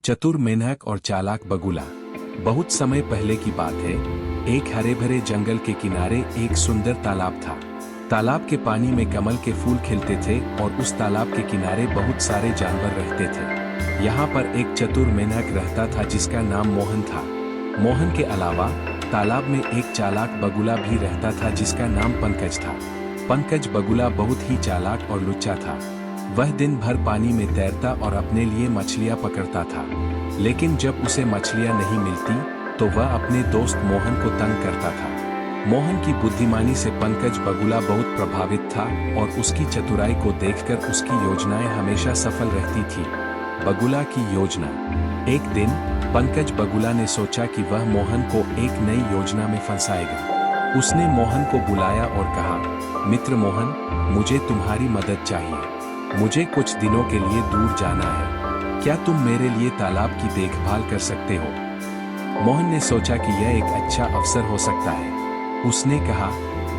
चतुर मेंढक और चालाक बगुला। बहुत समय पहले की बात है। एक हरे भरे जंगल के किनारे एक सुंदर तालाब था। तालाब के पानी में कमल के फूल खिलते थे और उस तालाब के किनारे बहुत सारे जानवर रहते थे। यहाँ पर एक चतुर मेंढक रहता था जिसका नाम मोहन था। मोहन के अलावा तालाब में एक चालाक बगुला भी रहता था जिसका नाम पंकज था। पंकज बगुला बहुत ही चालाक और लुच्चा था। वह दिन भर पानी में तैरता और अपने लिए मछलियां पकड़ता था। लेकिन जब उसे मछलियां नहीं मिलती तो वह अपने दोस्त मोहन को तंग करता था। मोहन की बुद्धिमानी से पंकज बगुला बहुत प्रभावित था और उसकी चतुराई को देखकर उसकी योजनाएं हमेशा सफल रहती थी। बगुला की योजना। एक दिन पंकज बगुला ने सोचा कि वह मोहन को एक नई योजना में फंसाएगा। उसने मोहन को बुलाया और कहा, मित्र मोहन, मुझे तुम्हारी मदद चाहिए। मुझे कुछ दिनों के लिए दूर जाना है। क्या तुम मेरे लिए तालाब की देखभाल कर सकते हो? मोहन ने सोचा कि यह एक अच्छा अवसर हो सकता है। उसने कहा,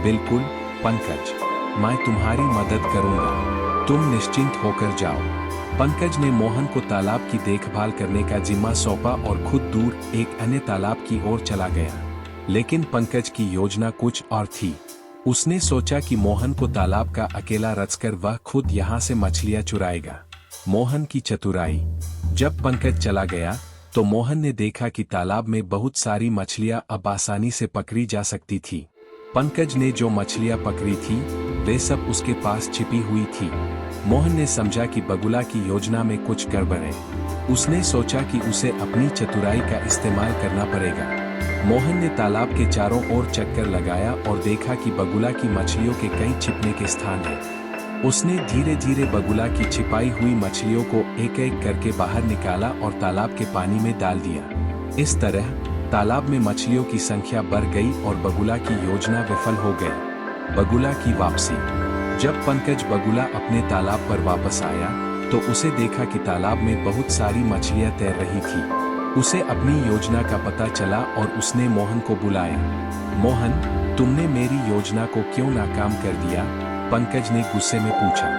बिल्कुल पंकज, मैं तुम्हारी मदद करूंगा। तुम निश्चिंत होकर जाओ। पंकज ने मोहन को तालाब की देखभाल करने का जिम्मा सौंपा और खुद दूर एक अन्य तालाब की ओर चला गया। लेकिन पंकज की योजना कुछ और थी। उसने सोचा कि मोहन को तालाब का अकेला रचकर वह खुद यहाँ से मछलियां चुराएगा। मोहन की चतुराई। जब पंकज चला गया तो मोहन ने देखा कि तालाब में बहुत सारी मछलियां अब आसानी से पकड़ी जा सकती थी। पंकज ने जो मछलियां पकड़ी थी वे सब उसके पास छिपी हुई थी। मोहन ने समझा कि बगुला की योजना में कुछ गड़बड़ है। उसने सोचा कि उसे अपनी चतुराई का इस्तेमाल करना पड़ेगा। मोहन ने तालाब के चारों ओर चक्कर लगाया और देखा कि बगुला की मछलियों के कई छिपने के स्थान हैं। उसने धीरे धीरे बगुला की छिपाई हुई मछलियों को एक एक करके बाहर निकाला और तालाब के पानी में डाल दिया। इस तरह तालाब में मछलियों की संख्या बढ़ गई और बगुला की योजना विफल हो गई। बगुला की वापसी। जब पंकज बगुला अपने तालाब पर वापस आया तो उसे देखा कि तालाब में बहुत सारी मछलियां तैर रही थी। उसे अपनी योजना का पता चला और उसने मोहन को बुलाया। मोहन, तुमने मेरी योजना को क्यों नाकाम कर दिया? पंकज ने गुस्से में पूछा।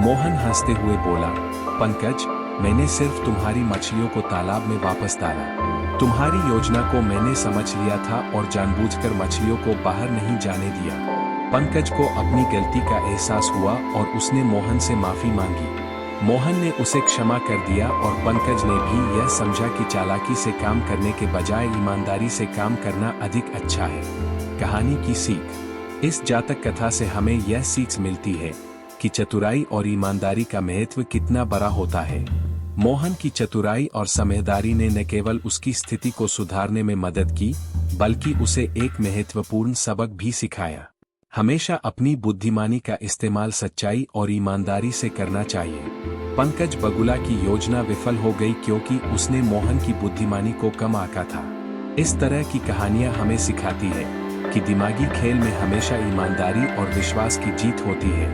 मोहन हंसते हुए बोला, पंकज, मैंने सिर्फ तुम्हारी मछलियों को तालाब में वापस डाला। तुम्हारी योजना को मैंने समझ लिया था और जानबूझकर मछलियों को बाहर नहीं जाने दिया। पंकज को अपनी गलती का एहसास हुआ और उसने मोहन से माफी मांगी। मोहन ने उसे क्षमा कर दिया और पंकज ने भी यह समझा कि चालाकी से काम करने के बजाय ईमानदारी से काम करना अधिक अच्छा है। कहानी की सीख। इस जातक कथा से हमें यह सीख मिलती है कि चतुराई और ईमानदारी का महत्व कितना बड़ा होता है। मोहन की चतुराई और समझदारी ने न केवल उसकी स्थिति को सुधारने में मदद की बल्कि उसे एक महत्वपूर्ण सबक भी सिखाया। हमेशा अपनी बुद्धिमानी का इस्तेमाल सच्चाई और ईमानदारी से करना चाहिए। पंकज बगुला की योजना विफल हो गई क्योंकि उसने मोहन की बुद्धिमानी को कम आंका था। इस तरह की कहानियां हमें सिखाती है कि दिमागी खेल में हमेशा ईमानदारी और विश्वास की जीत होती है।